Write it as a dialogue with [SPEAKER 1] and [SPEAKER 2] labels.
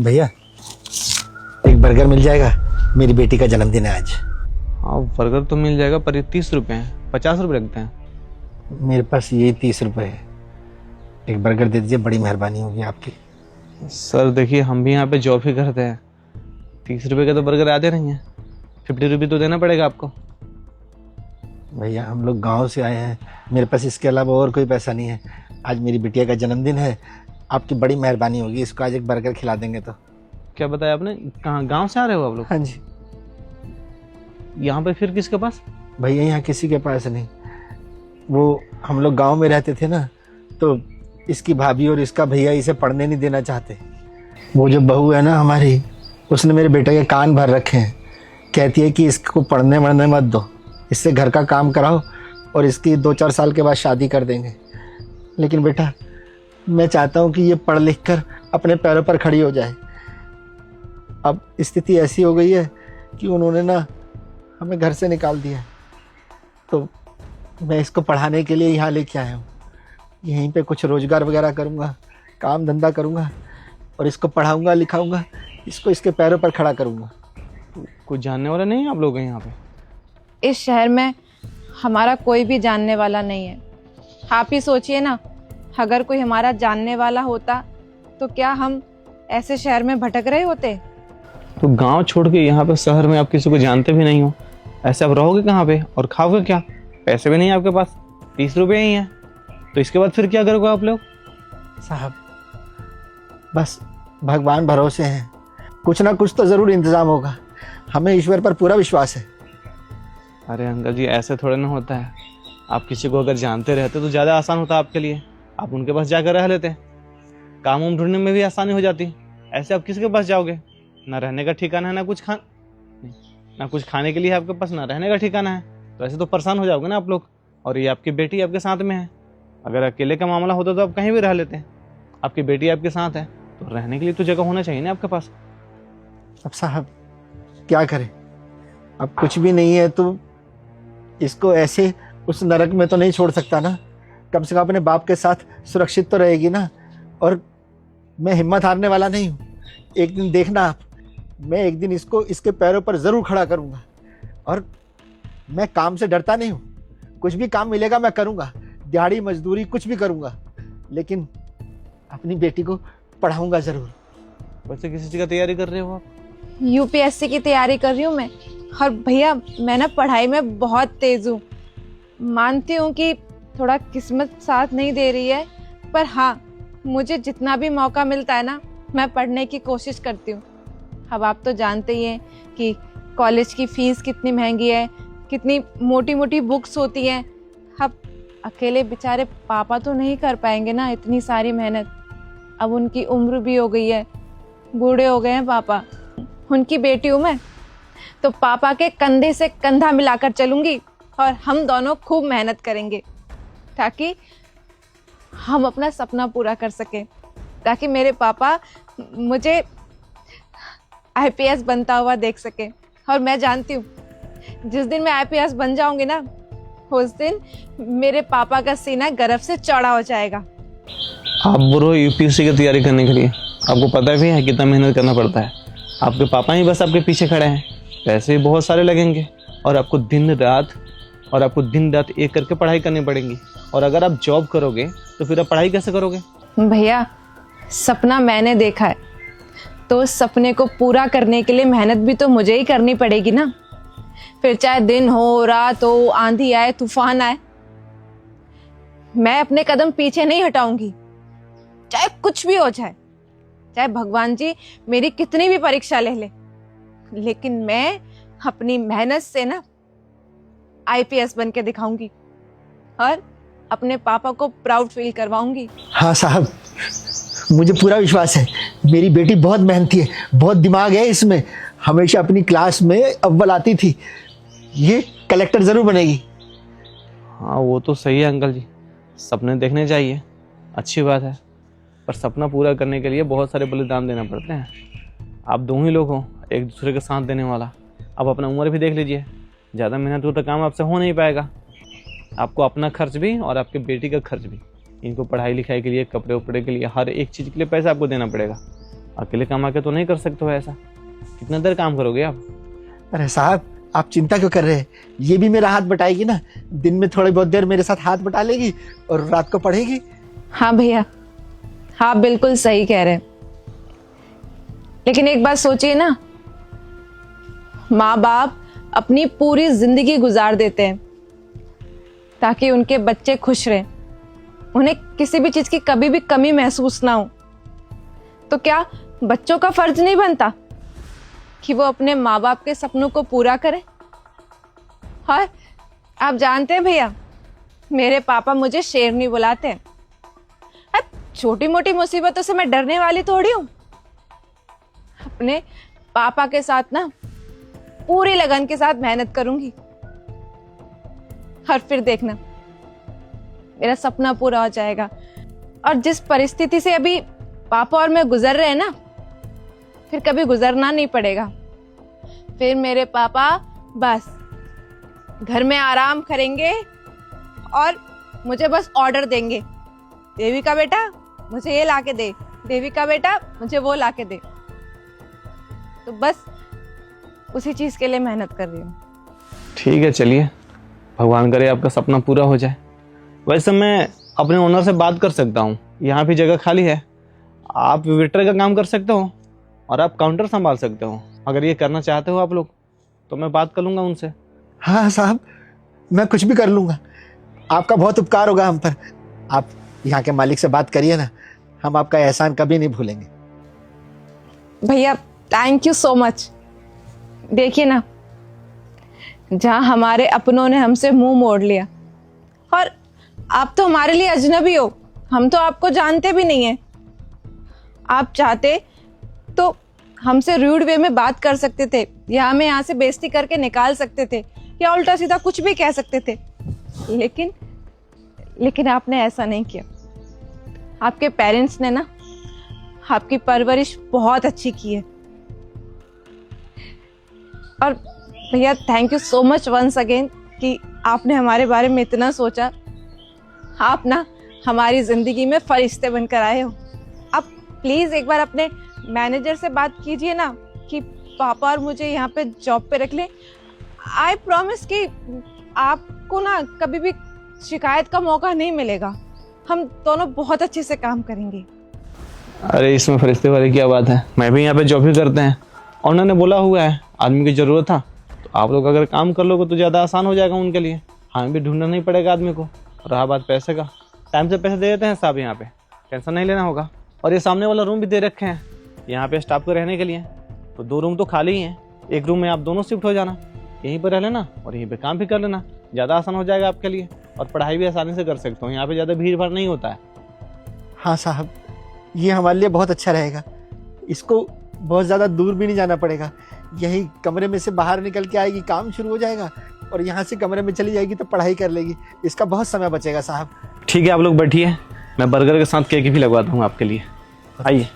[SPEAKER 1] भैया एक बर्गर मिल जाएगा, मेरी बेटी का जन्मदिन है आज।
[SPEAKER 2] हाँ बर्गर तो मिल जाएगा पर ये 30 रुपये हैं, 50 रुपये लगते हैं।
[SPEAKER 1] मेरे पास ये 30 रुपये है, एक बर्गर दे दीजिए, बड़ी मेहरबानी होगी आपकी।
[SPEAKER 2] सर देखिए हम भी यहाँ पे जॉब ही करते हैं, 30 रुपये के तो बर्गर आते नहीं हैं, 50 रुपये तो देना पड़ेगा आपको।
[SPEAKER 1] भैया हम लोग गांव से आए हैं, मेरे पास इसके अलावा और कोई पैसा नहीं है। आज मेरी बिटिया का जन्मदिन है, आपकी बड़ी मेहरबानी होगी, इसको आज एक बर्गर खिला देंगे तो।
[SPEAKER 2] क्या बताया आपने, कहाँ गांव से आ रहे हो आप लोग?
[SPEAKER 1] हाँ जी।
[SPEAKER 2] यहाँ पे फिर किसके पास?
[SPEAKER 1] भैया यहाँ किसी के पास नहीं, वो हम लोग गांव में रहते थे ना, तो इसकी भाभी और इसका भैया इसे पढ़ने नहीं देना चाहते। वो जो बहू है ना हमारी, उसने मेरे बेटे के कान भर रखे हैं, कहती है कि इसको पढ़ने वढ़ने मत दो, इससे घर का काम कराओ और इसकी 2-4 साल के बाद शादी कर देंगे। लेकिन बेटा मैं चाहता हूँ कि ये पढ़ लिख कर अपने पैरों पर खड़ी हो जाए। अब स्थिति ऐसी हो गई है कि उन्होंने ना हमें घर से निकाल दिया है, तो मैं इसको पढ़ाने के लिए यहाँ लेके आया हूँ। यहीं पे कुछ रोजगार वगैरह करूँगा, काम धंधा करूँगा और इसको पढ़ाऊँगा लिखाऊँगा, इसको इसके पैरों पर खड़ा करूँगा।
[SPEAKER 2] कुछ जानने वाला नहीं है आप लोग यहाँ पे?
[SPEAKER 3] इस शहर में हमारा कोई भी जानने वाला नहीं है। आप ही सोचिए ना, अगर कोई हमारा जानने वाला होता तो क्या हम ऐसे शहर में भटक रहे होते?
[SPEAKER 2] तो गांव छोड़ के यहाँ पे शहर में आप किसी को जानते भी नहीं हो, ऐसे आप रहोगे कहाँ पे और खाओगे क्या? पैसे भी नहीं है आपके पास, 30 रुपये ही हैं, तो इसके बाद फिर क्या करोगे आप लोग?
[SPEAKER 1] साहब बस भगवान भरोसे हैं, कुछ ना कुछ तो ज़रूर इंतज़ाम होगा, हमें ईश्वर पर पूरा विश्वास है।
[SPEAKER 2] अरे अंकल जी ऐसे थोड़ा ना होता है, आप किसी को अगर जानते रहते तो ज़्यादा आसान होता आपके लिए, आप उनके पास जाकर रह लेते, काम उम ढूंढने में भी आसानी हो जाती। ऐसे आप किसके पास जाओगे? ना रहने का ठिकाना है, ना कुछ खाने के लिए आपके पास, ना रहने का ठिकाना है, तो ऐसे तो परेशान हो जाओगे ना आप लोग। और ये आपकी बेटी आपके साथ में है, अगर अकेले का मामला होता तो आप कहीं भी रह लेते, आपकी बेटी आपके साथ है तो रहने के लिए तो जगह होना चाहिए ना आपके पास।
[SPEAKER 1] अब साहब क्या करें, अब कुछ भी नहीं है तो इसको ऐसे उस नरक में तो नहीं छोड़ सकता ना, कम से कम अपने बाप के साथ सुरक्षित तो रहेगी ना। और मैं हिम्मत हारने वाला नहीं हूँ, एक दिन देखना आप, मैं एक दिन इसको इसके पैरों पर ज़रूर खड़ा करूँगा। और मैं काम से डरता नहीं हूँ, कुछ भी काम मिलेगा मैं करूँगा, दिहाड़ी मजदूरी कुछ भी करूँगा, लेकिन अपनी बेटी को पढ़ाऊँगा ज़रूर।
[SPEAKER 2] वैसे किसी चीज़ का तैयारी कर रहे हो आप?
[SPEAKER 3] यूपीएससी की तैयारी कर रही हूँ मैं। और भैया मैं ना पढ़ाई में बहुत तेज हूँ, मानती हूँ कि थोड़ा किस्मत साथ नहीं दे रही है, पर हाँ मुझे जितना भी मौका मिलता है ना मैं पढ़ने की कोशिश करती हूँ। अब आप तो जानते ही हैं कि कॉलेज की फीस कितनी महंगी है, कितनी मोटी मोटी बुक्स होती हैं। अब अकेले बेचारे पापा तो नहीं कर पाएंगे ना इतनी सारी मेहनत, अब उनकी उम्र भी हो गई है, बूढ़े हो गए हैं पापा। उनकी बेटी हूँ मैं, तो पापा के कंधे से कंधा मिलाकर चलूंगी और हम दोनों खूब मेहनत करेंगे ताकि हम अपना सपना पूरा कर सकें, ताकि मेरे पापा मुझे आईपीएस बनता हुआ देख सके। और मैं जानती हूँ जिस दिन मैं आईपीएस बन जाऊंगी ना, उस दिन मेरे पापा का सीना गर्व से चौड़ा हो जाएगा।
[SPEAKER 2] आप बोलो यूपीएससी की तैयारी करने के लिए आपको पता भी है कितना मेहनत करना पड़ता है, आपके पापा ही बस आपके पीछे खड़े हैं, पैसे भी बहुत सारे लगेंगे और आपको दिन रात एक करके पढ़ाई करनी पड़ेगी। और अगर आप जॉब करोगे तो फिर आप पढ़ाई कैसे करोगे?
[SPEAKER 3] भैया सपना मैंने देखा है, तो उस सपने को पूरा करने के लिए मेहनत भी तो मुझे ही करनी पड़ेगी ना। फिर चाहे दिन हो रात हो, आंधी आए तूफान आए, मैं अपने कदम पीछे नहीं हटाऊंगी, चाहे कुछ भी हो जाए, चाहे भगवान जी मेरी कितनी भी परीक्षा ले ले, लेकिन मैं अपनी मेहनत से ना आईपीएस बन के दिखाऊंगी और अपने पापा को प्राउड फील करवाऊंगी।
[SPEAKER 1] हाँ साहब मुझे पूरा विश्वास है, मेरी बेटी बहुत मेहनती है, बहुत दिमाग है इसमें, हमेशा अपनी क्लास में अव्वल आती थी, ये कलेक्टर ज़रूर बनेगी।
[SPEAKER 2] हाँ वो तो सही है अंकल जी, सपने देखने चाहिए, अच्छी बात है, पर सपना पूरा करने के लिए बहुत सारे बलिदान देना पड़ते हैं। आप दो ही लोग हो एक दूसरे के साथ देने वाला, अब अपना उम्र भी देख लीजिए, ज़्यादा मेहनत हो तो काम आपसे हो नहीं पाएगा। आपको अपना खर्च भी और आपके बेटी का खर्च भी, इनको पढ़ाई लिखाई के लिए, कपड़े उपड़े के लिए, हर एक चीज़ के लिए पैसा आपको देना पड़ेगा। अकेले कमा के तो नहीं कर सकते हो ऐसा। कितने देर काम करोगे आप?
[SPEAKER 1] अरे साहब, आप चिंता क्यों कर रहे हैं? ये भी मेरा हाथ बटाएगी ना, दिन में थोड़ी बहुत देर मेरे साथ हाथ बटा लेगी और रात को पढ़ेगी।
[SPEAKER 3] हाँ भैया, हाँ बिल्कुल सही कह रहे हैं। लेकिन एक बात सोचिए ना, माँ बाप अपनी पूरी जिंदगी गुजार देते हैं ताकि उनके बच्चे खुश रहें, उन्हें किसी भी चीज की कभी भी कमी महसूस ना हो। तो क्या बच्चों का फर्ज नहीं बनता कि वो अपने माँ बाप के सपनों को पूरा करें? और आप जानते हैं भैया, मेरे पापा मुझे शेरनी बुलाते हैं। अब छोटी मोटी मुसीबतों से मैं डरने वाली थोड़ी हूं। अपने पापा के साथ ना पूरी लगन के साथ मेहनत करूंगी और फिर देखना मेरा सपना पूरा हो जाएगा। और जिस परिस्थिति से अभी पापा और मैं गुजर रहे हैं ना, फिर कभी गुजरना नहीं पड़ेगा। फिर मेरे पापा बस घर में आराम करेंगे और मुझे बस ऑर्डर देंगे, देवी का बेटा मुझे ये लाके दे, देवी का बेटा मुझे वो लाके दे। तो बस उसी चीज के लिए मेहनत कर रही हूँ।
[SPEAKER 2] ठीक है, चलिए, भगवान करे आपका सपना पूरा हो जाए। वैसे मैं अपने ओनर से बात कर सकता हूँ, यहाँ भी जगह खाली है। आप वेटर का काम कर सकते हो और आप काउंटर संभाल सकते हो। अगर ये करना चाहते हो आप लोग तो मैं बात कर लूँगा उनसे।
[SPEAKER 1] हाँ साहब, मैं कुछ भी कर लूँगा। आपका बहुत उपकार होगा हम पर। आप यहाँ के मालिक से बात करिए ना, हम आपका एहसान कभी नहीं भूलेंगे।
[SPEAKER 3] भैया थैंक यू सो मच। देखिए ना, जहां हमारे अपनों ने हमसे मुंह मोड़ लिया, और आप तो हमारे लिए अजनबी हो, हम तो आपको जानते भी नहीं है। आप चाहते तो हमसे रूड वे में बात कर सकते थे, या हमें यहाँ से बेइज्जती करके निकाल सकते थे, या उल्टा सीधा कुछ भी कह सकते थे। लेकिन आपने ऐसा नहीं किया। आपके पेरेंट्स ने ना आपकी परवरिश बहुत अच्छी की है। और भैया thank you so much once again कि आपने हमारे बारे में इतना सोचा। आप ना हमारी जिंदगी में फरिश्ते बनकर आए हो। आप प्लीज एक बार अपने मैनेजर से बात कीजिए ना कि पापा और मुझे यहाँ पे जॉब पे रख ले। आई प्रॉमिस कि आपको ना कभी भी शिकायत का मौका नहीं मिलेगा। हम दोनों बहुत अच्छे से काम करेंगे।
[SPEAKER 2] अरे इसमें फरिश्ते वाली क्या बात है, मैं भी यहाँ पे जॉब ही करते हैं और उन्होंने बोला हुआ है आदमी की ज़रूरत था, तो आप लोग अगर काम कर लोगे तो ज़्यादा आसान हो जाएगा उनके लिए। हमें भी ढूंढना नहीं पड़ेगा आदमी को। और रहा बात पैसे का, टाइम से पैसे दे देते हैं साहब, यहाँ पे टेंशन नहीं लेना होगा। और ये सामने वाला रूम भी दे रखे हैं यहाँ पे स्टाफ को रहने के लिए, तो 2 रूम तो खाली ही हैं। एक रूम में आप दोनों शिफ्ट हो जाना, यहीं पर रह लेना और यहीं पे काम भी कर लेना, ज़्यादा आसान हो जाएगा आपके लिए। और पढ़ाई भी आसानी से कर सकते हो, यहाँ पे ज़्यादा भीड़ भाड़ नहीं होता है।
[SPEAKER 1] हाँ साहब, ये हमारे लिए बहुत अच्छा रहेगा। इसको बहुत ज़्यादा दूर भी नहीं जाना पड़ेगा, यही कमरे में से बाहर निकल के आएगी, काम शुरू हो जाएगा और यहाँ से कमरे में चली जाएगी तो पढ़ाई कर लेगी। इसका बहुत समय बचेगा साहब।
[SPEAKER 2] ठीक है, आप लोग बैठिए, मैं बर्गर के साथ केक भी लगवाता हूँ आपके लिए। आइए।